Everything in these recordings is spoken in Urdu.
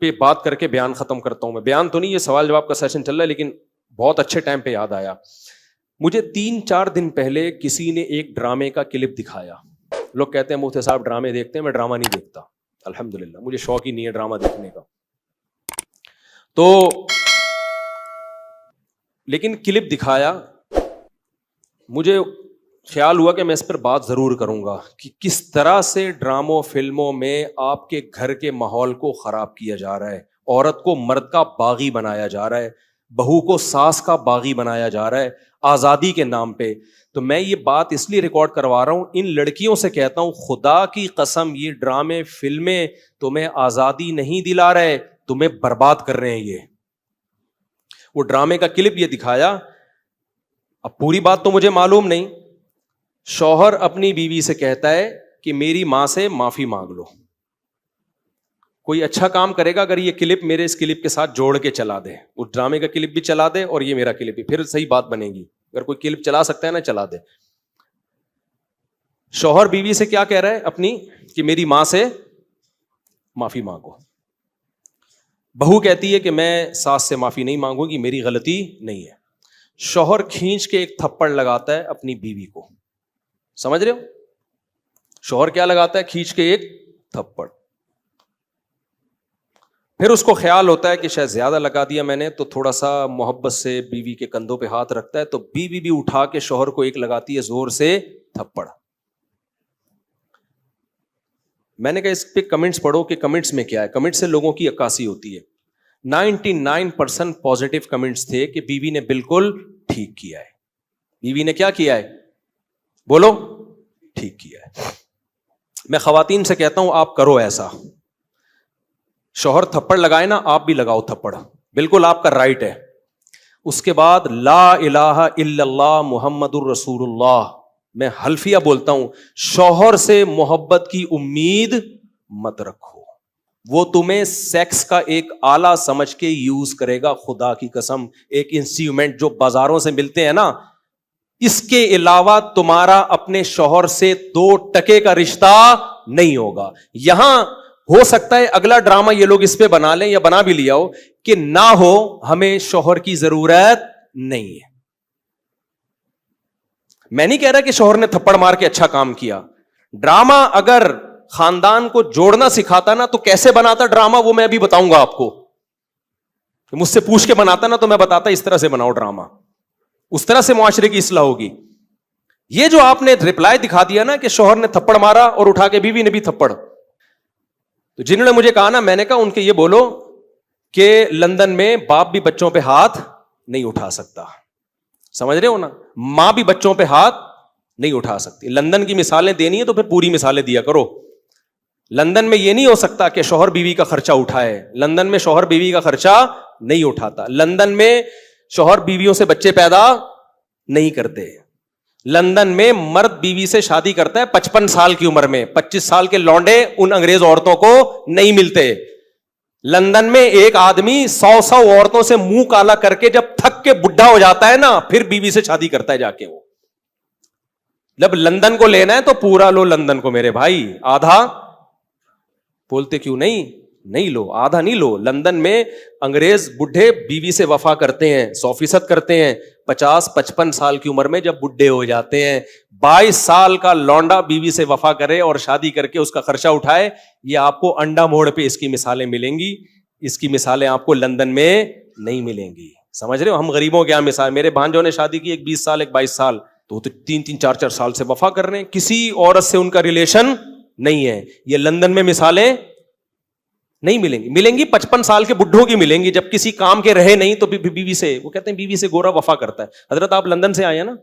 پہ بات کر کے بیان ختم کرتا ہوں. میں بیان تو نہیں, یہ سوال جواب کا سیشن چل رہا ہے, لیکن بہت اچھے ٹائم پہ یاد آیا مجھے. 3-4 دن پہلے کسی نے ایک ڈرامے کا کلپ دکھایا. لوگ کہتے ہیں مفتی صاحب ڈرامے دیکھتے ہیں, میں ڈرامہ نہیں دیکھتا الحمدللہ, مجھے شوق ہی نہیں ہے ڈرامہ دیکھنے کا. تو لیکن کلپ دکھایا, مجھے خیال ہوا کہ میں اس پر بات ضرور کروں گا کہ کس طرح سے ڈراموں فلموں میں آپ کے گھر کے ماحول کو خراب کیا جا رہا ہے, عورت کو مرد کا باغی بنایا جا رہا ہے, بہو کو ساس کا باغی بنایا جا رہا ہے آزادی کے نام پہ. تو میں یہ بات اس لیے ریکارڈ کروا رہا ہوں, ان لڑکیوں سے کہتا ہوں خدا کی قسم یہ ڈرامے فلمیں تمہیں آزادی نہیں دلا رہے, تمہیں برباد کر رہے ہیں. یہ وہ ڈرامے کا کلپ یہ دکھایا, اب پوری بات تو مجھے معلوم نہیں. شوہر اپنی بیوی سے کہتا ہے کہ میری ماں سے معافی مانگ لو. کوئی اچھا کام کرے گا اگر یہ کلپ میرے اس کلپ کے ساتھ جوڑ کے چلا دے, اس ڈرامے کا کلپ بھی چلا دے اور یہ میرا کلپ بھی, پھر صحیح بات بنے گی. اگر کوئی کلپ چلا سکتا ہے نا چلا دے. شوہر بیوی سے کیا کہہ رہا ہے اپنی, کہ میری ماں سے معافی مانگو. بہو کہتی ہے کہ میں ساس سے معافی نہیں مانگوں گی, میری غلطی نہیں ہے. شوہر کھینچ کے ایک تھپڑ لگاتا ہے اپنی بیوی کو. سمجھ رہے ہو, شوہر کیا لگاتا ہے, کھینچ کے ایک تھپڑ. پھر اس کو خیال ہوتا ہے کہ شاید زیادہ لگا دیا میں نے, تو تھوڑا سا محبت سے بیوی کے کندھوں پہ ہاتھ رکھتا ہے, تو بیوی بھی اٹھا کے شوہر کو ایک لگاتی ہے زور سے تھپڑ. میں نے کہا اس پہ کمنٹس پڑھو کہ کمنٹس میں کیا ہے. کمنٹ سے لوگوں کی عکاسی ہوتی ہے. 99% پازیٹیو کمنٹس تھے کہ بیوی نے بالکل ٹھیک کیا ہے. بیوی نے کیا کیا ہے, بولو, ٹھیک کیا ہے. میں خواتین سے کہتا ہوں آپ کرو ایسا, شوہر تھپڑ لگائے نا آپ بھی لگاؤ تھپڑ, بالکل آپ کا رائٹ ہے. اس کے بعد لا الہ الا اللہ محمد الرسول اللہ, میں حلفیہ بولتا ہوں, شوہر سے محبت کی امید مت رکھو, وہ تمہیں سیکس کا ایک آلہ سمجھ کے یوز کرے گا. خدا کی قسم, ایک انسٹرومنٹ جو بازاروں سے ملتے ہیں نا, اس کے علاوہ تمہارا اپنے شوہر سے 2 ٹکے کا رشتہ نہیں ہوگا. یہاں ہو سکتا ہے اگلا ڈرامہ یہ لوگ اس پہ بنا لیں یا بنا بھی لیا ہو کہ نہ ہو, ہمیں شوہر کی ضرورت نہیں ہے. میں نہیں کہہ رہا کہ شوہر نے تھپڑ مار کے اچھا کام کیا. ڈرامہ اگر خاندان کو جوڑنا سکھاتا نا تو کیسے بناتا ڈرامہ, وہ میں ابھی بتاؤں گا آپ کو. مجھ سے پوچھ کے بناتا نا تو میں بتاتا اس طرح سے بناؤ ڈرامہ, اس طرح سے معاشرے کی اصلاح ہوگی. یہ جو آپ نے رپلائی دکھا دیا نا کہ شوہر نے تھپڑ مارا اور اٹھا کے بیوی نے بھی تھپڑ, تو جنہوں نے مجھے کہا نا, میں نے کہا ان کے یہ بولو کہ لندن میں باپ بھی بچوں پہ ہاتھ نہیں اٹھا سکتا. سمجھ رہے ہو نا, ماں بھی بچوں پہ ہاتھ نہیں اٹھا سکتی. لندن کی مثالیں دینی ہے تو پھر پوری مثالیں دیا کرو. لندن میں یہ نہیں ہو سکتا کہ شوہر بیوی کا خرچہ اٹھائے. لندن میں شوہر بیوی کا خرچہ نہیں اٹھاتا. لندن میں شوہر بیویوں سے بچے پیدا نہیں کرتے. لندن میں مرد بیوی سے شادی کرتا ہے 55 سال کی عمر میں. 25 سال کے لونڈے ان انگریز عورتوں کو نہیں ملتے. لندن میں ایک آدمی 100 عورتوں سے منہ کالا کر کے جب تھک کے بڈھا ہو جاتا ہے نا, پھر بیوی سے شادی کرتا ہے جا کے. وہ جب لندن کو لینا ہے تو پورا لو لندن کو میرے بھائی, آدھا بولتے کیوں نہیں لو, آدھا نہیں لو. لندن میں انگریز بڈھے بیوی سے وفا کرتے ہیں, 100% کرتے ہیں. 50-55 سال کی عمر میں جب بڈھے ہو جاتے ہیں, 22 سال کا لونڈا بیوی سے وفا کرے اور شادی کر کے اس کا خرچہ اٹھائے. یہ آپ کو انڈا موڑ پہ اس کی مثالیں ملیں گی. اس کی مثالیں آپ کو لندن میں نہیں ملیں گی. سمجھ رہے ہو, ہم غریبوں کے یہاں مثال, میرے بھانجوں نے شادی کی, ایک 20 سال ایک 22 سال, تو 3-4 سال سے وفا کر رہے ہیں, کسی عورت سے ان کا ریلیشن نہیں ہے. یہ لندن میں مثالیں نہیں ملیں گی. ملیں گی 55 سال کے بڈھوں کی ملیں گی, جب کسی کام کے رہے نہیں تو بیوی سے, وہ کہتے ہیں بیوی سے گورا وفا کرتا ہے. حضرت آپ لندن سے آئے ہیں نا,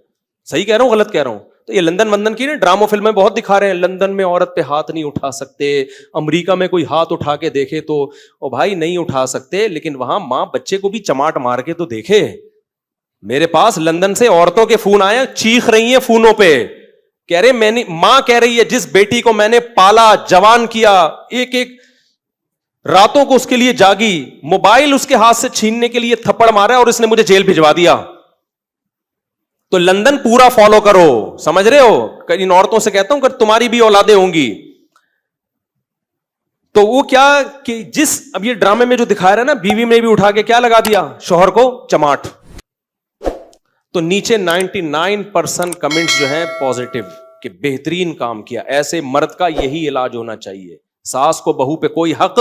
صحیح کہہ رہا ہوں غلط کہہ رہا ہوں؟ تو یہ لندن کی نا ڈراموں فلمیں بہت دکھا رہے ہیں, لندن میں عورت پہ ہاتھ نہیں اٹھا سکتے. امریکہ میں کوئی ہاتھ اٹھا کے دیکھے تو او بھائی نہیں اٹھا سکتے, لیکن وہاں ماں بچے کو بھی چماٹ مار کے تو دیکھے. میرے پاس لندن سے عورتوں کے فون آئے, چیخ رہی ہیں فونوں پہ, کہہ رہے میں نے, ماں کہہ رہی ہے جس بیٹی کو میں نے پالا جوان کیا, ایک راتوں کو اس کے لیے جاگی, موبائل اس کے ہاتھ سے چھیننے کے لیے تھپڑ مارا اور اس نے مجھے جیل بھجوا دیا. تو لندن پورا فالو کرو. سمجھ رہے ہو, ان عورتوں سے کہتا ہوں کہ تمہاری بھی اولادیں ہوں گی تو وہ کیا کہ جس اب یہ ڈرامے میں جو دکھا رہا ہے نا, بیوی میں بھی اٹھا کے کیا لگا دیا, شوہر کو چماٹ. تو نیچے 99% کمنٹس جو ہیں پازیٹیو کہ بہترین کام کیا, ایسے مرد کا یہی علاج ہونا چاہیے, ساس کو بہو پہ کوئی حق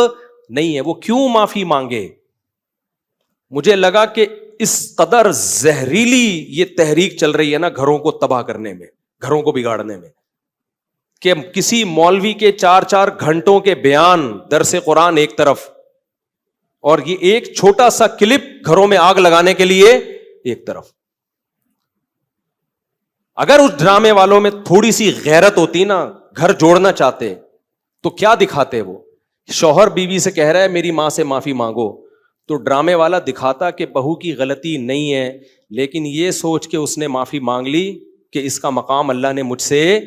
نہیں ہے, وہ کیوں معافی مانگے. مجھے لگا کہ اس قدر زہریلی یہ تحریک چل رہی ہے نا گھروں کو تباہ کرنے میں, گھروں کو بگاڑنے میں, کہ کسی مولوی کے 4 گھنٹوں کے بیان, درس قرآن ایک طرف, اور یہ ایک چھوٹا سا کلپ گھروں میں آگ لگانے کے لیے ایک طرف. اگر اس ڈرامے والوں میں تھوڑی سی غیرت ہوتی نا, گھر جوڑنا چاہتے, تو کیا دکھاتے وہ, شوہر بیوی سے کہہ رہا ہے میری ماں سے معافی مانگو, تو ڈرامے والا دکھاتا کہ بہو کی غلطی نہیں ہے, لیکن یہ سوچ کے اس نے معافی مانگ لی کہ اس کا مقام اللہ نے مجھ سے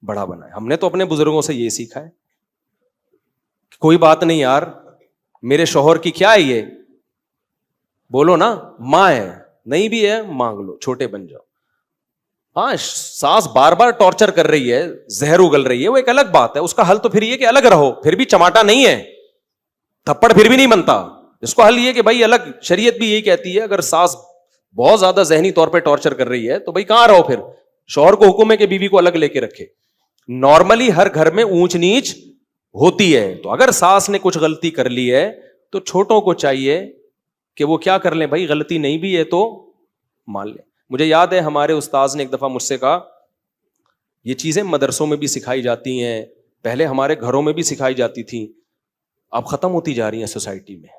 بڑا بنایا. ہم نے تو اپنے بزرگوں سے یہ سیکھا ہے, کوئی بات نہیں یار, میرے شوہر کی کیا ہے, یہ بولو نا, ماں ہے, نہیں بھی ہے مانگ لو, چھوٹے بن جاؤ. ہاں, ساس بار بار ٹارچر کر رہی ہے, زہر اگل رہی ہے, وہ ایک الگ بات ہے, اس کا حل تو پھر یہ کہ الگ رہو, پھر بھی چماٹا نہیں ہے, تھپڑ پھر بھی نہیں بنتا. اس کو حل یہ کہ بھائی الگ, شریعت بھی یہی کہتی ہے اگر ساس بہت زیادہ ذہنی طور پہ ٹارچر کر رہی ہے تو بھائی کہاں رہو, پھر شوہر کو حکم ہے کہ بیوی کو الگ لے کے رکھے. نارملی ہر گھر میں اونچ نیچ ہوتی ہے, تو اگر ساس نے کچھ غلطی کر لی ہے تو چھوٹوں کو چاہیے کہ وہ کیا کر لیں, بھائی غلطی نہیں بھی ہے تو مان لیں. مجھے یاد ہے ہمارے استاذ نے ایک دفعہ مجھ سے کہا, یہ چیزیں مدرسوں میں بھی سکھائی جاتی ہیں, پہلے ہمارے گھروں میں بھی سکھائی جاتی تھیں, اب ختم ہوتی جا رہی ہیں سوسائٹی میں.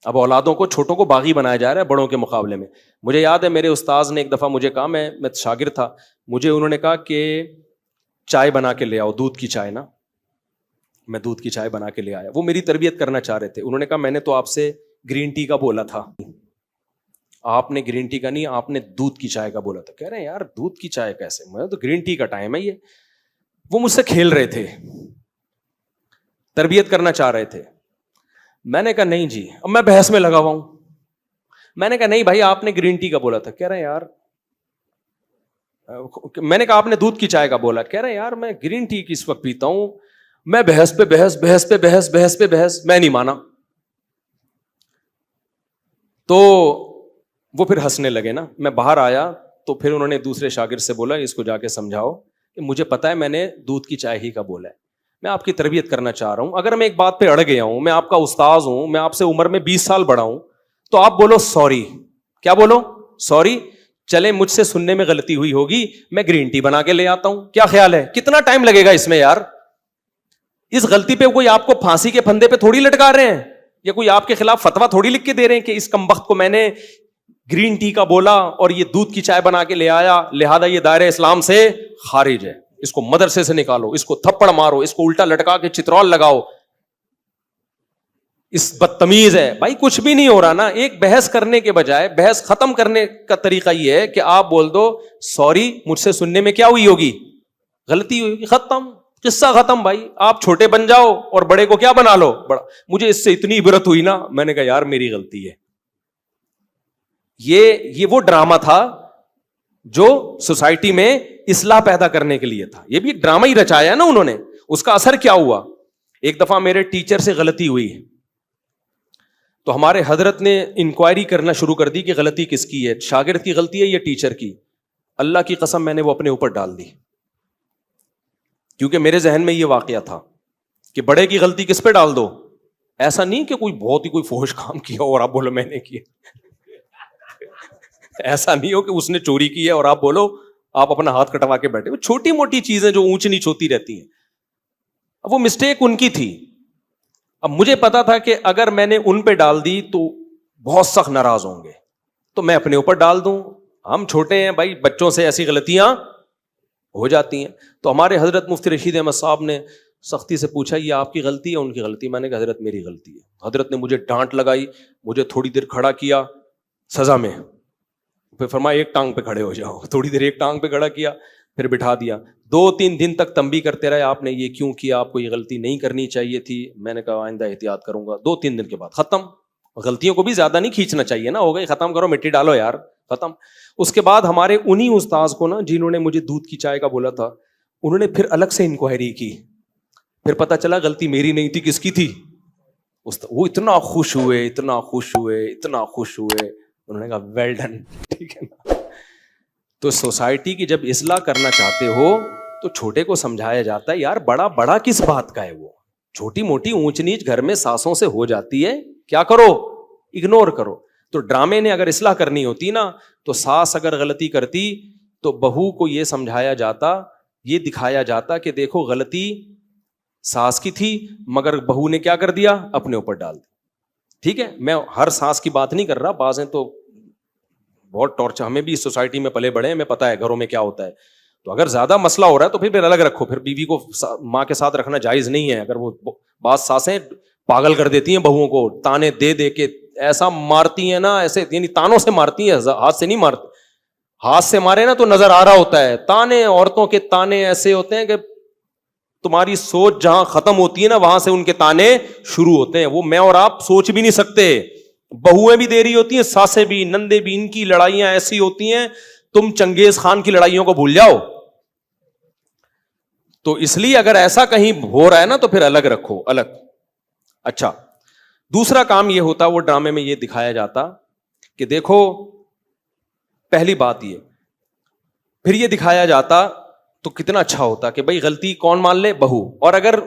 اب اولادوں کو, چھوٹوں کو باغی بنایا جا رہا ہے بڑوں کے مقابلے میں. مجھے یاد ہے میرے استاذ نے ایک دفعہ مجھے کہا, میں شاگرد تھا, مجھے انہوں نے کہا کہ چائے بنا کے لے آؤ, دودھ کی چائے نا. میں دودھ کی چائے بنا کے لے آیا, وہ میری تربیت کرنا چاہ رہے تھے. انہوں نے کہا میں نے تو آپ سے گرین ٹی کا بولا تھا, آپ نے گرین ٹی کا نہیں, آپ نے دودھ کی چائے کا بولا تھا. کہہ رہے ہیں یار دودھ کی چائے کیسے, میں تو گرین ٹی کا ٹائم ہے یہ. وہ مجھ سے کھیل رہے تھے, تربیت کرنا چاہ رہے تھے. میں نے کہا نہیں جی, اب میں بحث میں لگا ہوا ہوں. میں نے کہا نہیں بھائی آپ نے گرین ٹی کا بولا تھا. کہہ رہے ہیں یار, میں نے کہا آپ نے دودھ کی چائے کا بولا. کہہ رہے ہیں یار میں گرین ٹی کس وقت پیتا ہوں, میں بحث پہ بحث, بحث پہ بحث, بحث پہ بحث, میں نہیں مانا. تو وہ پھر ہنسنے لگے نا. میں باہر آیا تو پھر انہوں نے دوسرے شاگرد سے بولا اس کو جا کے سمجھاؤ کہ مجھے پتا ہے میں نے دودھ کی چائے ہی کا بولا ہے, میں آپ کی تربیت کرنا چاہ رہا ہوں. اگر میں ایک بات پہ اڑ گیا ہوں, میں آپ کا استاذ ہوں, میں آپ سے عمر میں 20 سال بڑا ہوں, تو آپ بولو سوری. کیا بولو, سوری. چلے مجھ سے سننے میں غلطی ہوئی ہوگی, میں گرین ٹی بنا کے لے آتا ہوں. کیا خیال ہے, کتنا ٹائم لگے گا اس میں یار. اس غلطی پہ کوئی آپ کو پھانسی کے پھندے پہ تھوڑی لٹکا رہے ہیں, یا کوئی آپ کے خلاف فتوا تھوڑی لکھ کے دے رہے ہیں کہ اس کمبخت کو میں نے گرین ٹی کا بولا اور یہ دودھ کی چائے بنا کے لے آیا, لہذا یہ دائرہ اسلام سے خارج ہے, اس کو مدرسے سے نکالو, اس کو تھپڑ مارو, اس کو الٹا لٹکا کے چترول لگاؤ, اس بدتمیز ہے. بھائی کچھ بھی نہیں ہو رہا نا. ایک بحث کرنے کے بجائے بحث ختم کرنے کا طریقہ یہ ہے کہ آپ بول دو سوری, مجھ سے سننے میں کیا ہوئی ہوگی, غلطی ہوئی ہوگی, ختم, قصہ ختم. بھائی آپ چھوٹے بن جاؤ اور بڑے کو کیا بنا لو بڑا. مجھے اس سے اتنی عبرت ہوئی نا, میں نے کہا یار میری غلطی ہے. یہ وہ ڈرامہ تھا جو سوسائٹی میں اصلاح پیدا کرنے کے لیے تھا. یہ بھی ایک ڈرامہ ہی رچایا ہے نا انہوں نے. اس کا اثر کیا ہوا, ایک دفعہ میرے ٹیچر سے غلطی ہوئی تو ہمارے حضرت نے انکوائری کرنا شروع کر دی کہ غلطی کس کی ہے, شاگرد کی غلطی ہے یا ٹیچر کی. اللہ کی قسم میں نے وہ اپنے اوپر ڈال دی, کیونکہ میرے ذہن میں یہ واقعہ تھا کہ بڑے کی غلطی کس پہ ڈال دو. ایسا نہیں کہ کوئی بہت ہی کوئی فحش کام کیا اور آپ بولو میں نے کیا. ایسا نہیں ہو کہ اس نے چوری کی ہے اور آپ بولو آپ اپنا ہاتھ کٹوا کے بیٹھے. وہ چھوٹی موٹی چیزیں جو اونچ نیچ ہوتی رہتی ہیں, اب وہ مسٹیک ان کی تھی. اب مجھے پتا تھا کہ اگر میں نے ان پہ ڈال دی تو بہت سخت ناراض ہوں گے, تو میں اپنے اوپر ڈال دوں. ہم چھوٹے ہیں بھائی, بچوں سے ایسی غلطیاں ہو جاتی ہیں. تو ہمارے حضرت مفتی رشید احمد صاحب نے سختی سے پوچھا یہ آپ کی غلطی ہے ان کی غلطی. میں نے کہا حضرت میری غلطی ہے. حضرت نے مجھے ڈانٹ لگائی, مجھے تھوڑی دیر کھڑا کیا سزا میں, پھر فرمایا ایک ٹانگ پہ کھڑے ہو جاؤ. تھوڑی دیر ایک ٹانگ پہ کھڑا کیا, پھر بٹھا دیا. 2-3 دن تک تنبیہ کرتے رہے, آپ نے یہ کیوں کیا, آپ کو یہ غلطی نہیں کرنی چاہیے تھی. میں نے کہا آئندہ احتیاط کروں گا. 2-3 دن کے بعد ختم. غلطیوں کو بھی زیادہ نہیں کھینچنا چاہیے نا, ہو گئی ختم کرو, مٹی ڈالو یار, ختم. اس کے بعد ہمارے انہی استاذ کو نا جنہوں نے مجھے دودھ کی چائے کا بولا تھا, انہوں نے پھر الگ سے انکوائری کی پھر پتا چلا غلطی میری نہیں تھی, کس کی تھی؟ وہ اتنا خوش ہوئے, اتنا خوش ہوئے, اتنا خوش ہوئے, انہوں نے کہا ویل ڈن. ٹھیک ہے نا. تو سوسائٹی کی جب اصلاح کرنا چاہتے ہو تو چھوٹے کو سمجھایا جاتا ہے یار بڑا بڑا کس بات کا ہے, وہ چھوٹی موٹی اونچ نیچ گھر میں ساسوں سے ہو جاتی ہے, کیا کرو, اگنور کرو. تو ڈرامے نے اگر اصلاح کرنی ہوتی نا, تو ساس اگر غلطی کرتی تو بہو کو یہ سمجھایا جاتا, یہ دکھایا جاتا کہ دیکھو غلطی ساس کی تھی مگر بہو نے کیا کر دیا, اپنے اوپر ڈال دی. ٹھیک ہے, میں ہر ساس کی بات نہیں کر رہا, بعض ہیں تو بہت ٹارچر, ہمیں بھی اس سوسائٹی میں پلے بڑے ہیں, ہمیں پتا ہے گھروں میں کیا ہوتا ہے. تو اگر زیادہ مسئلہ ہو رہا ہے تو پھر الگ رکھو, پھر بیوی کو ماں کے ساتھ رکھنا جائز نہیں ہے. اگر وہ بعض ساسیں پاگل کر دیتی ہیں بہوؤں کو, تانے دے دے کے ایسا مارتی ہیں نا, ایسے یعنی تانوں سے مارتی ہیں, ہاتھ سے نہیں مارتی. ہاتھ سے مارے نا تو نظر آ رہا ہوتا ہے. تانے, عورتوں کے تانے ایسے ہوتے ہیں کہ تمہاری سوچ جہاں ختم ہوتی ہے نا وہاں سے ان کے تانے شروع ہوتے ہیں. وہ میں اور آپ سوچ بھی نہیں سکتے. بہویں بھی دے رہی ہوتی ہیں, ساسیں بھی, نندے بھی, ان کی لڑائیاں ایسی ہوتی ہیں تم چنگیز خان کی لڑائیوں کو بھول جاؤ. تو اس لیے اگر ایسا کہیں ہو رہا ہے نا تو پھر الگ رکھو, الگ. اچھا, دوسرا کام یہ ہوتا, وہ ڈرامے میں یہ دکھایا جاتا کہ دیکھو پہلی بات یہ, پھر یہ دکھایا جاتا تو کتنا اچھا ہوتا کہ بھائی غلطی کون مان لے, بہو. اور اگر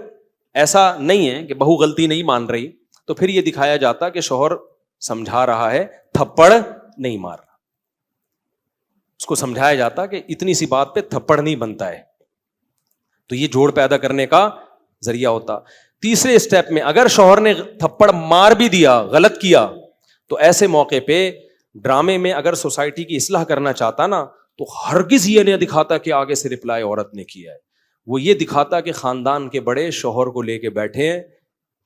ایسا نہیں ہے کہ بہو غلطی نہیں مان رہی تو پھر یہ دکھایا جاتا کہ شوہر سمجھا رہا ہے, تھپڑ نہیں مار رہا. اس کو سمجھایا جاتا کہ اتنی سی بات پہ تھپڑ نہیں بنتا ہے. تو یہ جوڑ پیدا کرنے کا ذریعہ ہوتا. تیسرے اسٹیپ میں اگر شوہر نے تھپڑ مار بھی دیا, غلط کیا, تو ایسے موقع پہ ڈرامے میں اگر سوسائٹی کی اصلاح کرنا چاہتا نا تو ہرگز یہ نہیں دکھاتا کہ آگے سے رپلائی عورت نے کیا ہے. وہ یہ دکھاتا کہ خاندان کے بڑے شوہر کو لے کے بیٹھے ہیں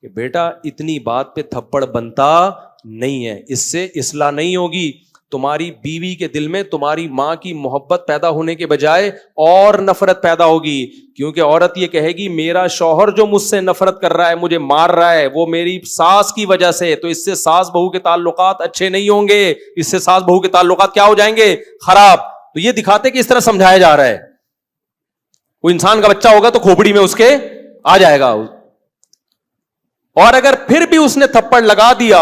کہ بیٹا اتنی بات پہ تھپڑ بنتا نہیں ہے, اس سے اصلاح نہیں ہوگی. تمہاری بیوی کے دل میں تمہاری ماں کی محبت پیدا ہونے کے بجائے اور نفرت پیدا ہوگی, کیونکہ عورت یہ کہے گی میرا شوہر جو مجھ سے نفرت کر رہا ہے, مجھے مار رہا ہے, وہ میری ساس کی وجہ سے. تو اس سے ساس بہو کے تعلقات اچھے نہیں ہوں گے, اس سے ساس بہو کے تعلقات کیا ہو جائیں گے, خراب. تو یہ دکھاتے کہ اس طرح سمجھایا جا رہا ہے. کوئی انسان کا بچہ ہوگا تو کھوپڑی میں اس کے آ جائے گا. اور اگر پھر بھی اس نے تھپڑ لگا دیا,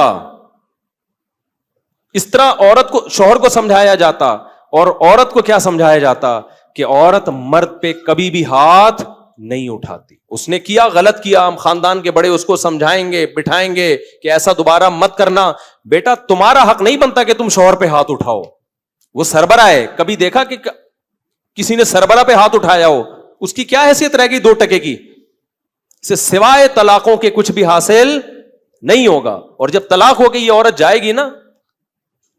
اس طرح عورت کو, شوہر کو سمجھایا جاتا. اور عورت کو کیا سمجھایا جاتا کہ عورت مرد پہ کبھی بھی ہاتھ نہیں اٹھاتی. اس نے کیا, غلط کیا, ہم خاندان کے بڑے اس کو سمجھائیں گے, بٹھائیں گے کہ ایسا دوبارہ مت کرنا. بیٹا تمہارا حق نہیں بنتا کہ تم شوہر پہ ہاتھ اٹھاؤ. وہ سربراہ ہے, کبھی دیکھا کہ کسی نے سربراہ پہ ہاتھ اٹھایا ہو؟ اس کی کیا حیثیت رہے گی 2 ٹکے کی؟ سے سوائے طلاقوں کے کچھ بھی حاصل نہیں ہوگا. اور جب طلاق ہو کے یہ عورت جائے گی نا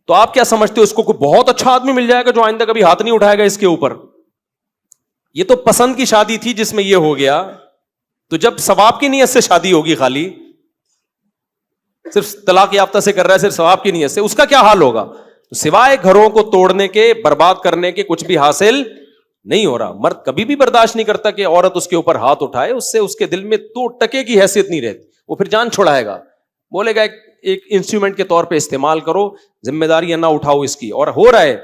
تو آپ کیا سمجھتے ہو, اس کو کوئی بہت اچھا آدمی مل جائے گا جو آئندہ کبھی ہاتھ نہیں اٹھائے گا اس کے اوپر؟ یہ تو پسند کی شادی تھی جس میں یہ ہو گیا. تو جب ثواب کی نیت سے شادی ہوگی, خالی صرف طلاق یافتہ سے کر رہا ہے, صرف ثواب کی نیت سے, اس کا کیا حال ہوگا؟ تو سوائے گھروں کو توڑنے کے, برباد کرنے کے کچھ بھی حاصل نہیں ہو رہا. مرد کبھی بھی برداشت نہیں کرتا کہ عورت اس کے اوپر ہاتھ اٹھائے, اس سے اس کے دل میں 2 ٹکے کی حیثیت نہیں رہتی. وہ پھر جان چھڑائے گا, بولے گا ایک انسٹرومنٹ کے طور پہ استعمال کرو, ذمہ داریاں نہ اٹھاؤ اس کی. اور ہو رہا ہے,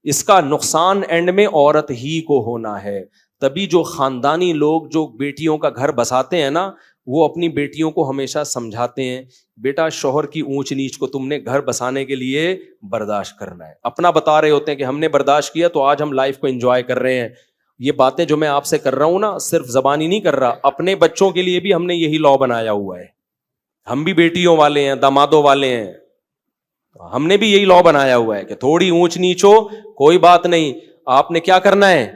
اس کا نقصان اینڈ میں عورت ہی کو ہونا ہے. تبھی جو خاندانی لوگ جو بیٹیوں کا گھر بساتے ہیں نا, وہ اپنی بیٹیوں کو ہمیشہ سمجھاتے ہیں بیٹا شوہر کی اونچ نیچ کو تم نے گھر بسانے کے لیے برداشت کرنا ہے. اپنا بتا رہے ہوتے ہیں کہ ہم نے برداشت کیا تو آج ہم لائف کو انجوائے کر رہے ہیں. یہ باتیں جو میں آپ سے کر رہا ہوں نا, صرف زبانی نہیں کر رہا, اپنے بچوں کے لیے بھی ہم نے یہی لا بنایا ہوا ہے. ہم بھی بیٹیوں والے ہیں, دامادوں والے ہیں, ہم نے بھی یہی لا بنایا ہوا ہے کہ تھوڑی اونچ نیچ ہو کوئی بات نہیں, آپ نے کیا کرنا ہے,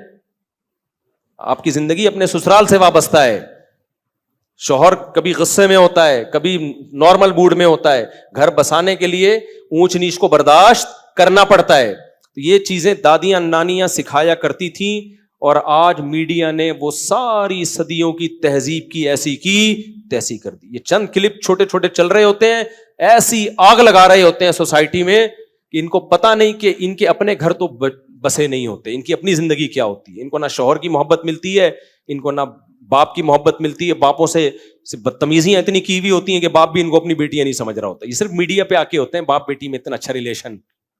آپ کی زندگی اپنے سسرال سے وابستہ ہے. شوہر کبھی غصے میں ہوتا ہے, کبھی نارمل موڈ میں ہوتا ہے, گھر بسانے کے لیے اونچ نیچ کو برداشت کرنا پڑتا ہے. یہ چیزیں دادیاں نانیاں سکھایا کرتی تھیں, اور آج میڈیا نے وہ ساری صدیوں کی تہذیب کی ایسی کی تیسی کر دی. یہ چند کلپ چھوٹے چھوٹے چل رہے ہوتے ہیں, ایسی آگ لگا رہے ہوتے ہیں سوسائٹی میں کہ ان کو پتا نہیں کہ ان کے اپنے گھر تو بسے نہیں ہوتے, ان کی اپنی زندگی کیا ہوتی ہے. ان کو نہ شوہر کی محبت ملتی ہے, ان کو نہ باپ کی محبت ملتی ہے. باپوں سے بدتمیزیاں اتنی کی ہوئی ہوتی ہیں کہ باپ بھی ان کو اپنی بیٹیاں نہیں سمجھ رہا ہوتا. یہ صرف میڈیا پہ آ کے ہوتے ہیں, باپ بیٹی میں اتنا اچھا ریلیشن,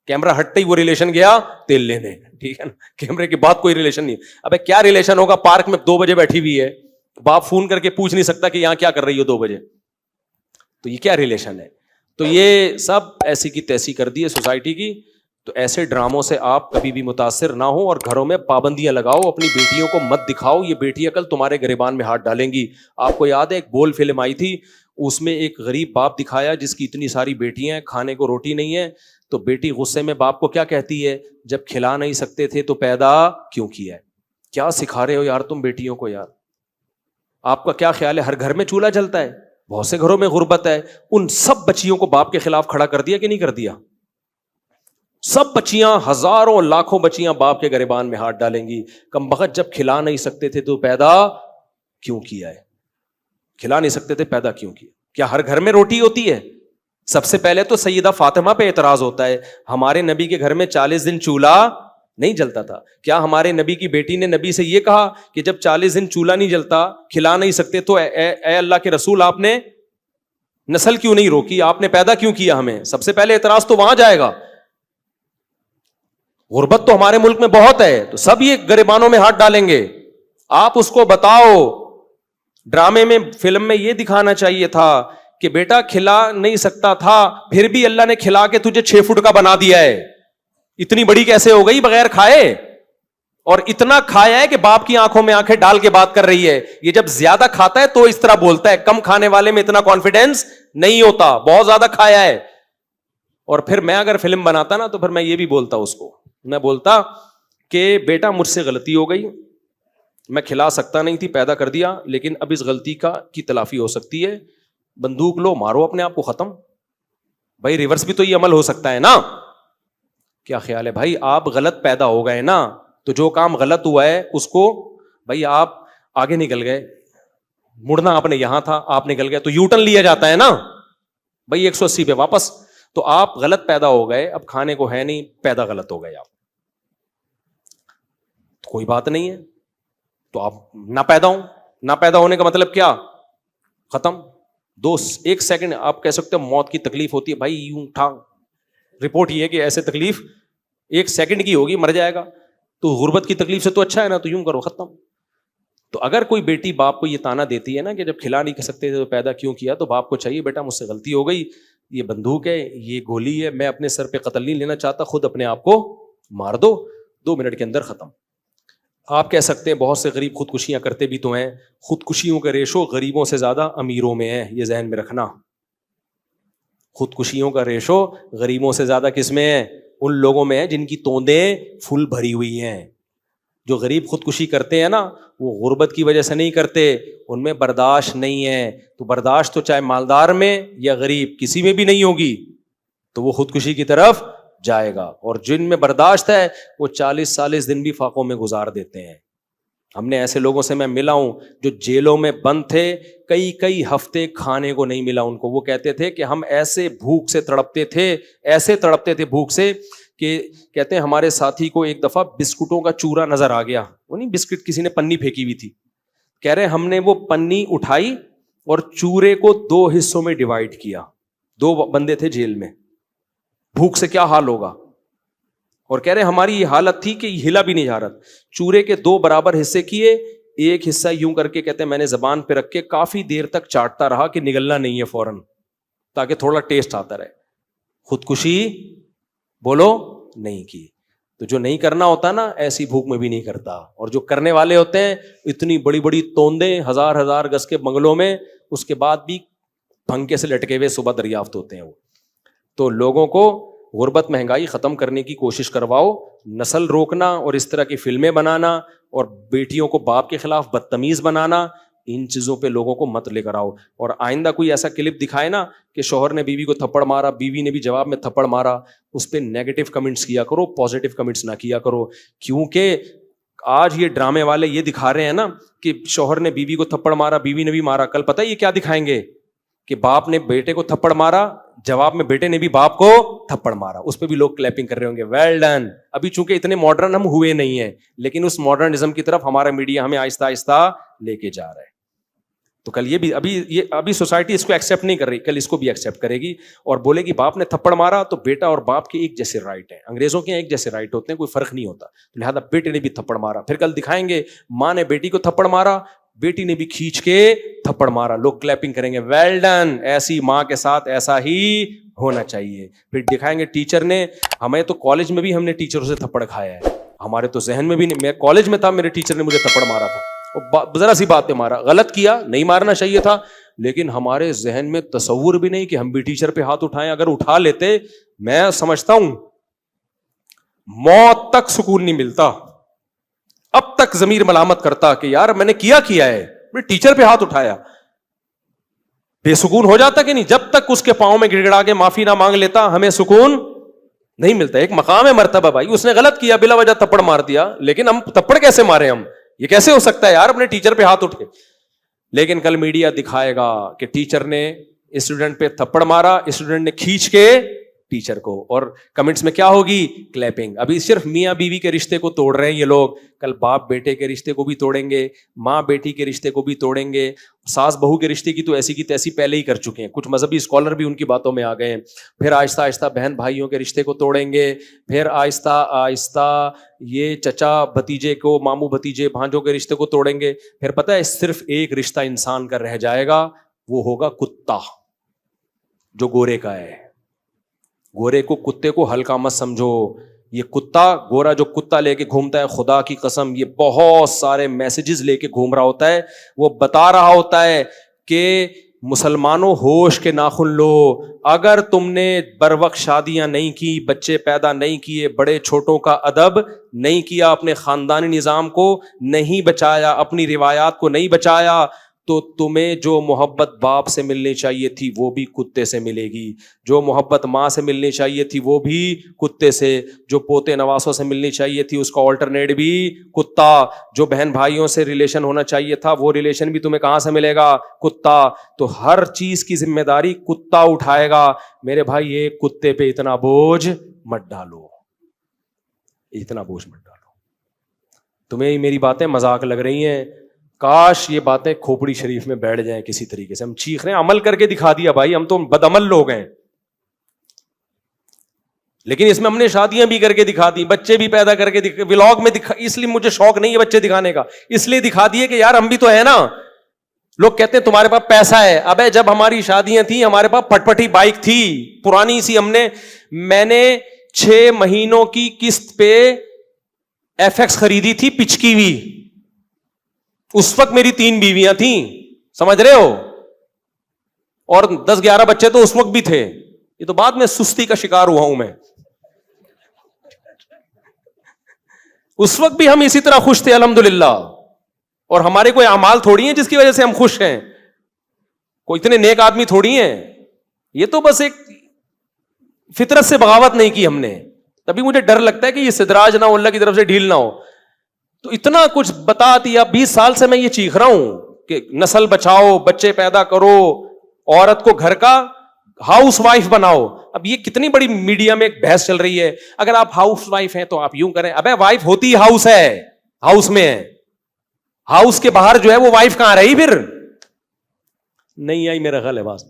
کیمرہ ہٹتے ہی وہ ریلیشن گیا تیل لینے, ٹھیک ہے نا, کیمرے کے بعد کوئی ریلیشن نہیں. ابے کیا ریلیشن ہوگا, پارک میں 2 بجے بیٹھی ہوئی ہے, باپ فون کر کے پوچھ نہیں سکتا کہ یہاں کیا کر رہی ہو 2 بجے. تو یہ کیا ریلیشن ہے؟ تو یہ سب ایسی کی تیسی کر دی ہے سوسائٹی کی. تو ایسے ڈراموں سے آپ کبھی بھی متاثر نہ ہو اور گھروں میں پابندیاں لگاؤ. اپنی بیٹیوں کو مت دکھاؤ, یہ بیٹیاں کل تمہارے گریبان میں ہاتھ ڈالیں گی. آپ کو یاد ہے ایک بول فلم آئی تھی, اس میں ایک غریب باپ دکھایا جس کی اتنی ساری بیٹیاں ہیں, کھانے کو روٹی نہیں ہے. تو بیٹی غصے میں باپ کو کیا کہتی ہے, جب کھلا نہیں سکتے تھے تو پیدا کیوں کیا ہے. کیا سکھا رہے ہو یار تم بیٹیوں کو یار. آپ کا کیا خیال ہے ہر گھر میں چولہا جلتا ہے؟ بہت سے گھروں میں غربت ہے. ان سب بچیوں کو باپ کے خلاف کھڑا کر دیا کہ نہیں کر دیا؟ سب بچیاں, ہزاروں لاکھوں بچیاں باپ کے گریبان میں ہاتھ ڈالیں گی. کم بخت جب کھلا نہیں سکتے تھے تو پیدا کیوں کیا ہے. کھلا نہیں سکتے تھے پیدا کیوں کیا. کیا ہر گھر میں روٹی ہوتی ہے؟ سب سے پہلے تو سیدہ فاطمہ پہ اعتراض ہوتا ہے, ہمارے نبی کے گھر میں 40 دن چولہا نہیں جلتا تھا. کیا ہمارے نبی کی بیٹی نے نبی سے یہ کہا کہ جب 40 دن چولہا نہیں جلتا, کھلا نہیں سکتے, تو اے اللہ کے رسول آپ نے نسل کیوں نہیں روکی, آپ نے پیدا کیوں کیا ہمیں؟ سب سے پہلے اعتراض تو وہاں جائے گا. غربت تو ہمارے ملک میں بہت ہے, تو سب یہ گریبانوں میں ہاتھ ڈالیں گے. آپ اس کو بتاؤ. ڈرامے میں, فلم میں یہ دکھانا چاہیے تھا کہ بیٹا کھلا نہیں سکتا تھا, پھر بھی اللہ نے کھلا کے تجھے 6 فٹ کا بنا دیا ہے. اتنی بڑی کیسے ہو گئی بغیر کھائے؟ اور اتنا کھایا ہے کہ باپ کی آنکھوں میں آنکھیں ڈال کے بات کر رہی ہے. یہ جب زیادہ کھاتا ہے تو اس طرح بولتا ہے, کم کھانے والے میں اتنا کانفیڈینس نہیں ہوتا, بہت زیادہ کھایا ہے. اور پھر میں اگر فلم بناتا نا تو پھر میں یہ بھی بولتا اس کو, میں بولتا کہ بیٹا مجھ سے غلطی ہو گئی, میں کھلا سکتا نہیں تھی, پیدا کر دیا, لیکن اب اس غلطی کی تلافی ہو سکتی ہے. بندوق لو, مارو اپنے آپ کو ختم. بھائی ریورس بھی تو یہ عمل ہو سکتا ہے نا. کیا خیال ہے بھائی؟ آپ غلط پیدا ہو گئے نا, تو جو کام غلط ہوا ہے اس کو, بھائی آپ آگے نکل گئے, مڑنا آپ نے یہاں تھا, آپ نکل گئے, تو یو ٹرن لیا جاتا ہے نا بھائی 180 پہ واپس. تو آپ غلط پیدا ہو گئے, اب کھانے کو ہے نہیں, پیدا غلط ہو گئے آپ, کوئی بات نہیں ہے. تو آپ نہ پیدا ہوں, نہ پیدا ہونے کا مطلب کیا؟ ختم. 1 سیکنڈ آپ کہہ سکتے ہو موت کی تکلیف ہوتی ہے بھائی, یوں اٹھا, رپورٹ یہ ہے کہ ایسے تکلیف 1 سیکنڈ کی ہوگی, مر جائے گا. تو غربت کی تکلیف سے تو اچھا ہے نا, تو یوں کرو, ختم. تو اگر کوئی بیٹی باپ کو یہ تانا دیتی ہے نا کہ جب کھلا نہیں کر سکتے تھے تو پیدا کیوں کیا, تو باپ کو چاہیے بیٹا مجھ سے غلطی ہو گئی, یہ بندوق ہے, یہ گولی ہے, میں اپنے سر پہ قتل نہیں لینا چاہتا, خود اپنے آپ کو مار دو, 2 منٹ کے اندر ختم. آپ کہہ سکتے ہیں بہت سے غریب خودکشیاں کرتے بھی تو ہیں, خودکشیوں کا ریشو غریبوں سے زیادہ امیروں میں ہے, یہ ذہن میں رکھنا. خودکشیوں کا ریشو غریبوں سے زیادہ کس میں ہے؟ ان لوگوں میں ہے جن کی توندیں پھول بھری ہوئی ہیں. جو غریب خودکشی کرتے ہیں نا, وہ غربت کی وجہ سے نہیں کرتے, ان میں برداشت نہیں ہے. تو برداشت تو چاہے مالدار میں یا غریب کسی میں بھی نہیں ہوگی, تو وہ خودکشی کی طرف جائے گا. اور جن میں برداشت ہے وہ 40 دن بھی فاقوں میں گزار دیتے ہیں. ہم نے ایسے لوگوں سے میں ملا ہوں جو جیلوں میں بند تھے, کئی ہفتے کھانے کو نہیں ملا ان کو. وہ کہتے تھے کہ ہم ایسے بھوک سے تڑپتے تھے بھوک سے, کہ کہتے ہیں ہمارے ساتھی کو ایک دفعہ بسکٹوں کا چورا نظر آ گیا. وہ نہیں بسکٹ کسی نے پنی پھینکی ہوئی تھی, کہہ رہے ہم نے وہ پنی اٹھائی اور چورے کو 2 حصوں میں ڈیوائڈ کیا. 2 بندے تھے جیل میں, بھوک سے کیا حال ہوگا. اور کہہ رہے ہماری یہ حالت تھی کہ ہلا بھی نہیں جا رہا. چورے کے 2 برابر حصے کیے, ایک حصہ یوں کر کے کہتے ہیں میں نے زبان پہ رکھ کے کافی دیر تک چاٹتا رہا کہ نگلنا نہیں ہے فوراً, تاکہ تھوڑا ٹیسٹ آتا رہے. خودکشی بولو نہیں کی. تو جو نہیں کرنا ہوتا نا, ایسی بھوک میں بھی نہیں کرتا. اور جو کرنے والے ہوتے ہیں اتنی بڑی بڑی توندیں 1000 گز کے بنگلوں میں, اس کے بعد بھی پھنکے سے لٹکے ہوئے صبح دریافت ہوتے ہیں وہ. تو لوگوں کو غربت مہنگائی ختم کرنے کی کوشش کرواؤ, نسل روکنا اور اس طرح کی فلمیں بنانا اور بیٹیوں کو باپ کے خلاف بدتمیز بنانا, ان چیزوں پہ لوگوں کو مت لے کر آؤ. اور آئندہ کوئی ایسا کلپ دکھائے نا کہ شوہر نے بیوی کو تھپڑ مارا, بیوی نے بھی جواب میں تھپڑ مارا, اس پہ نیگیٹو کمنٹس کیا کرو, پازیٹیو کمنٹس نہ کیا کرو. کیونکہ آج یہ ڈرامے والے یہ دکھا رہے ہیں نا کہ شوہر نے بیوی کو تھپڑ مارا, بیوی نے بھی مارا. کل پتہ ہے یہ کیا دکھائیں گے کہ باپ نے بیٹے کو تھپڑ مارا, جواب میں بیٹے نے بھی باپ کو تھپڑ مارا. اس پہ بھی لوگ کلیپنگ کر رہے ہوں گے, ویل ڈن. ابھی چونکہ اتنے ماڈرن ہم ہوئے نہیں ہیں, لیکن اس ماڈرنزم کی طرف ہمارا میڈیا ہمیں آہستہ آہستہ لے کے جا رہا ہے. تو کل یہ بھی ابھی سوسائٹی اس کو ایکسیپٹ نہیں کر رہی, کل اس کو بھی ایکسیپٹ کرے گی اور بولے گی باپ نے تھپڑ مارا تو بیٹا اور باپ کے ایک جیسے رائٹ ہیں. انگریزوں کے ایک جیسے رائٹ ہوتے ہیں, کوئی فرق نہیں ہوتا, لہٰذا بیٹے نے بھی تھپڑ مارا. پھر کل دکھائیں گے ماں نے بیٹی کو تھپڑ مارا, بیٹی نے بھی کھینچ کے تھپڑ مارا, لوگ کلیپنگ کریں گے, ویل ڈن, ایسی ماں کے ساتھ ایسا ہی ہونا چاہیے. پھر دکھائیں گے ٹیچر نے, ہمیں تو کالج میں بھی ہم نے ٹیچروں سے تھپڑ کھایا ہے, ہمارے تو ذہن میں بھی نہیں, میں کالج میں تھا میرے ٹیچر نے مجھے تھپڑ مارا تھا, ذرا سی بات پہ مارا, غلط کیا, نہیں مارنا چاہیے تھا, لیکن ہمارے ذہن میں تصور بھی نہیں کہ ہم بھی ٹیچر پہ ہاتھ اٹھائیں. اگر اٹھا لیتے, میں سمجھتا ہوں موت تک سکون نہیں ملتا, اب تک ضمیر ملامت کرتا کہ یار میں نے کیا ہے, میں ٹیچر پہ ہاتھ اٹھایا, بے سکون ہو جاتا کہ نہیں. جب تک اس کے پاؤں میں گڑ گڑا کے معافی نہ مانگ لیتا ہمیں سکون نہیں ملتا. ایک مقام ہے مرتبہ بھائی, اس نے غلط کیا, بلا وجہ تھپڑ مار دیا, لیکن ہم تھپڑ کیسے مارے, ہم یہ کیسے ہو سکتا ہے یار اپنے ٹیچر پہ ہاتھ اٹھ کے. لیکن کل میڈیا دکھائے گا کہ ٹیچر نے اسٹوڈنٹ پہ تھپڑ مارا, اسٹوڈنٹ نے کھینچ کے ٹیچر کو, اور کمنٹس میں کیا ہوگی, کلیپنگ. ابھی صرف میاں بیوی کے رشتے کو توڑ رہے ہیں یہ لوگ, کل باپ بیٹے کے رشتے کو بھی توڑیں گے, ماں بیٹی کے رشتے کو بھی توڑیں گے, ساس بہو کے رشتے کی تو ایسی کی تیسی پہلے ہی کر چکے ہیں, کچھ مذہبی اسکالر بھی ان کی باتوں میں آ گئے ہیں. پھر آہستہ آہستہ بہن بھائیوں کے رشتے کو توڑیں گے, پھر آہستہ آہستہ یہ چچا بھتیجے کو, ماموں بھتیجے بھانجوں کے رشتے کو توڑیں گے. پھر پتہ ہے صرف ایک رشتہ انسان کا رہ جائے گا, وہ ہوگا کتا, جو گورے کا ہے. گورے کو, کتے کو ہلکا مت سمجھو, یہ کتا گورا جو کتا لے کے گھومتا ہے, خدا کی قسم یہ بہت سارے میسیجز لے کے گھوم رہا ہوتا ہے. وہ بتا رہا ہوتا ہے کہ مسلمانوں ہوش کے ناخن لو, اگر تم نے بر وقت شادیاں نہیں کی, بچے پیدا نہیں کیے, بڑے چھوٹوں کا ادب نہیں کیا, اپنے خاندانی نظام کو نہیں بچایا, اپنی روایات کو نہیں بچایا, تو تمہیں جو محبت باپ سے ملنی چاہیے تھی وہ بھی کتے سے ملے گی, جو محبت ماں سے ملنی چاہیے تھی وہ بھی کتے سے, جو پوتے نواسوں سے ملنی چاہیے تھی اس کا آلٹرنیٹ بھی کتا, جو بہن بھائیوں سے ریلیشن ہونا چاہیے تھا وہ ریلیشن بھی تمہیں کہاں سے ملے گا, کتا. تو ہر چیز کی ذمہ داری کتا اٹھائے گا. میرے بھائی ایک کتے پہ اتنا بوجھ مت ڈالو, اتنا بوجھ مت ڈالو. تمہیں میری باتیں مذاق لگ رہی ہیں, کاش یہ باتیں کھوپڑی شریف میں بیٹھ جائیں کسی طریقے سے. ہم چیخ رہے ہیں, عمل کر کے دکھا دیا بھائی, ہم تو بدعمل لوگ ہیں, لیکن اس میں ہم نے شادیاں بھی کر کے دکھا دی, بچے بھی پیدا کر کے ولاگ میں دکھا. اس لیے مجھے شوق نہیں ہے بچے دکھانے کا, اس لیے دکھا دیے کہ یار ہم بھی تو ہیں نا. لوگ کہتے ہیں تمہارے پاس پیسہ ہے, ابے جب ہماری شادیاں تھیں ہمارے پاس پٹ پٹی بائک تھی پرانی سی, میں نے 6 مہینوں کی قسط پہ ایف ایکس خریدی تھی پچکی ہوئی. اس وقت میری 3 بیویاں تھیں, سمجھ رہے ہو, اور 10-11 بچے تو اس وقت بھی تھے. یہ تو بعد میں سستی کا شکار ہوا ہوں میں, اس وقت بھی ہم اسی طرح خوش تھے الحمدللہ. اور ہمارے کوئی اعمال تھوڑی ہیں جس کی وجہ سے ہم خوش ہیں, کوئی اتنے نیک آدمی تھوڑی ہیں. یہ تو بس ایک فطرت سے بغاوت نہیں کی ہم نے, تبھی مجھے ڈر لگتا ہے کہ یہ استدراج نہ ہو, اللہ کی طرف سے ڈھیل نہ ہو. تو اتنا کچھ بتا دیا, 20 سال سے میں یہ چیخ رہا ہوں کہ نسل بچاؤ, بچے پیدا کرو, عورت کو گھر کا ہاؤس وائف بناؤ. اب یہ کتنی بڑی میڈیا میں ایک بحث چل رہی ہے, اگر آپ ہاؤس وائف ہیں تو آپ یوں کریں. ابے وائف ہوتی ہاؤس ہے, ہاؤس میں ہے, ہاؤس کے باہر جو ہے وہ وائف کہاں رہی, پھر نہیں آئی میرا خیال ہے بات.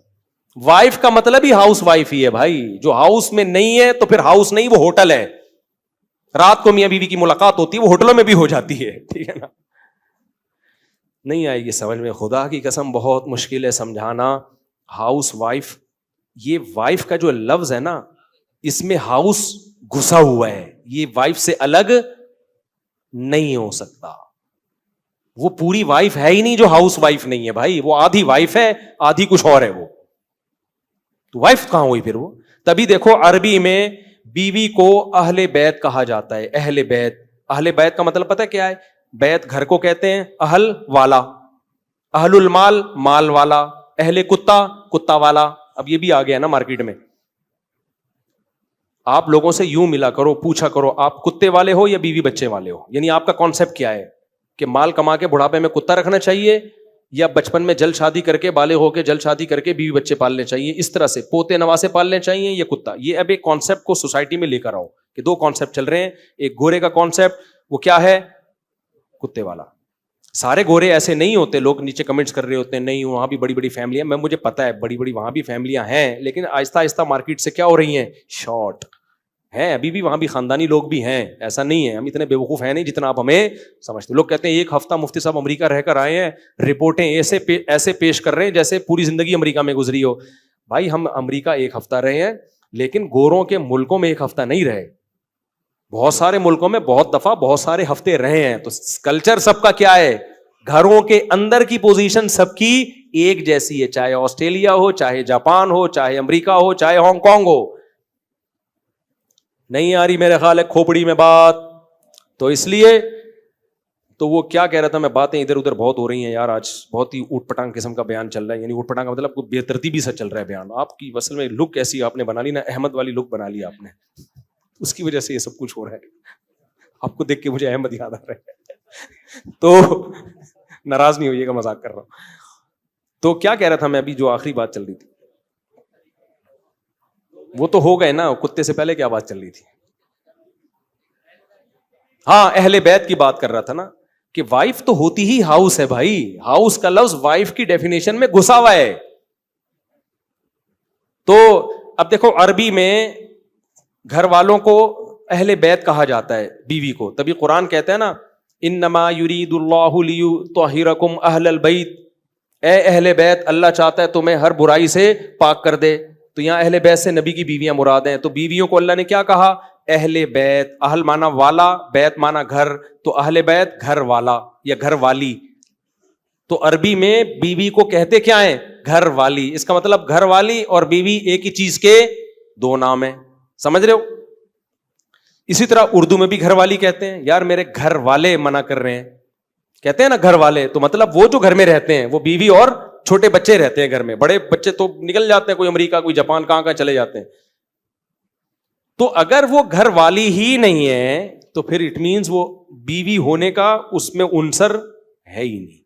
وائف کا مطلب ہی ہاؤس وائف ہی ہے بھائی, جو ہاؤس میں نہیں ہے تو پھر ہاؤس نہیں, وہ ہوٹل ہے. رات کو میاں بیوی کی ملاقات ہوتی ہے, وہ ہوٹلوں میں بھی ہو جاتی ہے, ٹھیک ہے نا. نہیں آئے گی سمجھ میں, خدا کی قسم بہت مشکل ہے سمجھانا. ہاؤس وائف, یہ وائف کا جو لفظ ہے نا, اس میں ہاؤس گھسا ہوا ہے, یہ وائف سے الگ نہیں ہو سکتا. وہ پوری وائف ہے ہی نہیں جو ہاؤس وائف نہیں ہے بھائی, وہ آدھی وائف ہے آدھی کچھ اور ہے. وہ تو وائف کہاں ہوئی پھر وہ. تبھی دیکھو عربی میں بیوی کو اہل بیت کہا جاتا ہے. اہل بیت, اہل بیت کا مطلب پتہ کیا ہے؟ بیت گھر کو کہتے ہیں, اہل والا, اہل المال مال والا, اہل کتا کتا والا. اب یہ بھی آ گیا نا مارکیٹ میں. آپ لوگوں سے یوں ملا کرو, پوچھا کرو آپ کتے والے ہو یا بیوی بچے والے ہو, یعنی آپ کا کانسیپٹ کیا ہے کہ مال کما کے بڑھاپے میں کتا رکھنا چاہیے یا بچپن میں جلد شادی کر کے بالغ ہو کے جلد شادی کر کے بیوی بچے پالنے چاہیے, اس طرح سے پوتے نواسے پالنے چاہیے یا کتا. یہ اب ایک کانسیپٹ کو سوسائٹی میں لے کر آؤ کہ 2 کانسیپٹ چل رہے ہیں. ایک گورے کا کانسیپٹ, وہ کیا ہے, کتے والا. سارے گورے ایسے نہیں ہوتے, لوگ نیچے کمنٹس کر رہے ہوتے ہیں نہیں وہاں بھی بڑی بڑی فیملیاں, میں مجھے پتا ہے بڑی بڑی وہاں بھی فیملیاں ہیں, لیکن آہستہ آہستہ مارکیٹ سے کیا ہو رہی ہیں, شارٹ. ہیں ابھی بھی وہاں بھی خاندانی لوگ بھی ہیں, ایسا نہیں ہے, ہم اتنے بیوقوف ہیں نہیں جتنا آپ ہمیں سمجھتے. لوگ کہتے ہیں ایک ہفتہ مفتی صاحب امریکہ رہ کر آئے ہیں, رپورٹیں ایسے پیش کر رہے ہیں جیسے پوری زندگی امریکہ میں گزری ہو. بھائی ہم امریکہ ایک ہفتہ رہے ہیں, لیکن گوروں کے ملکوں میں ایک ہفتہ نہیں رہے, بہت سارے ملکوں میں بہت دفعہ بہت سارے ہفتے رہے ہیں. تو کلچر سب کا کیا ہے, گھروں کے اندر کی پوزیشن سب کی ایک جیسی ہے, چاہے آسٹریلیا ہو, چاہے جاپان ہو, چاہے امریکہ ہو, چاہے ہانگ کانگ ہو. نہیں آ رہی میرے خیال ہے کھوپڑی میں بات. تو اس لیے تو وہ کیا کہہ رہا تھا میں, باتیں ادھر ادھر بہت ہو رہی ہیں یار, آج بہت ہی اوٹ پٹانگ قسم کا بیان چل رہا ہے. یعنی اوٹ پٹانگ کا مطلب بے ترتیبی سے چل رہا ہے بیان. آپ کی اصل میں لک ایسی آپ نے بنا لی نا, احمد والی لک بنا لی آپ نے, اس کی وجہ سے یہ سب کچھ ہو رہا ہے. آپ کو دیکھ کے مجھے احمد یاد آ رہا ہے, تو ناراض نہیں ہوئیے گا, مذاق کر رہا ہوں. تو کیا کہہ رہا تھا میں ابھی, جو آخری بات چل رہی تھی وہ تو ہو گئے نا, کتے سے پہلے کیا بات چل رہی تھی؟ ہاں اہل بیت کی بات کر رہا تھا نا, کہ وائف تو ہوتی ہی ہاؤس ہے بھائی. ہاؤس کا لفظ وائف کی ڈیفینیشن میں گھسا ہوا ہے. تو اب دیکھو عربی میں گھر والوں کو اہل بیت کہا جاتا ہے, بیوی کو. تبھی قرآن کہتا ہے نا, انما یرید اللہ لیطہرکم اہل البیت, اے اہل بیت اللہ چاہتا ہے تمہیں ہر برائی سے پاک کر دے. تو یہاں اہل بیت سے نبی کی بیویاں مراد ہیں. تو بیویوں کو اللہ نے کیا کہا, اہل بیت. اہل مانا والا, بیت مانا گھر, تو اہل بیت گھر والا یا گھر والی. تو عربی میں بیوی کو کہتے کیا ہیں, گھر والی. اس کا مطلب گھر والی اور بیوی ایک ہی چیز کے دو نام ہیں, سمجھ رہے ہو. اسی طرح اردو میں بھی گھر والی کہتے ہیں. یار میرے گھر والے منع کر رہے ہیں, کہتے ہیں نا گھر والے, تو مطلب وہ جو گھر میں رہتے ہیں, وہ بیوی اور چھوٹے بچے رہتے ہیں گھر میں. بڑے بچے تو نکل جاتے ہیں, کوئی امریکہ کوئی جاپان, کہاں کہاں چلے جاتے ہیں. تو اگر وہ گھر والی ہی نہیں ہے تو پھر اٹ مینز وہ بیوی ہونے کا اس میں عنصر ہے ہی نہیں.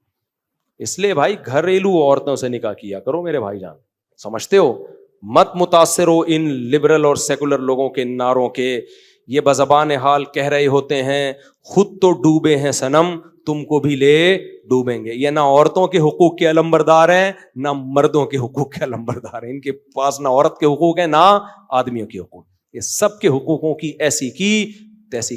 اس لیے بھائی گھریلو عورتوں سے نکاح کیا کرو میرے بھائی جان, سمجھتے ہو. مت متاثر ہو ان لبرل اور سیکولر لوگوں کے نعروں کے. یہ بزبان حال کہہ رہے ہوتے ہیں خود تو ڈوبے ہیں صنم, تم کو بھی لے ڈوبیں گے. یہ نہ عورتوں کے حقوق کے علمبردار ہیں, نہ مردوں کے حقوق کے علمبردار ہیں. ان کے پاس نہ عورت کے حقوق ہیں نہ آدمیوں کے حقوق. یہ سب کے حقوقوں کی ایسی کی تیسی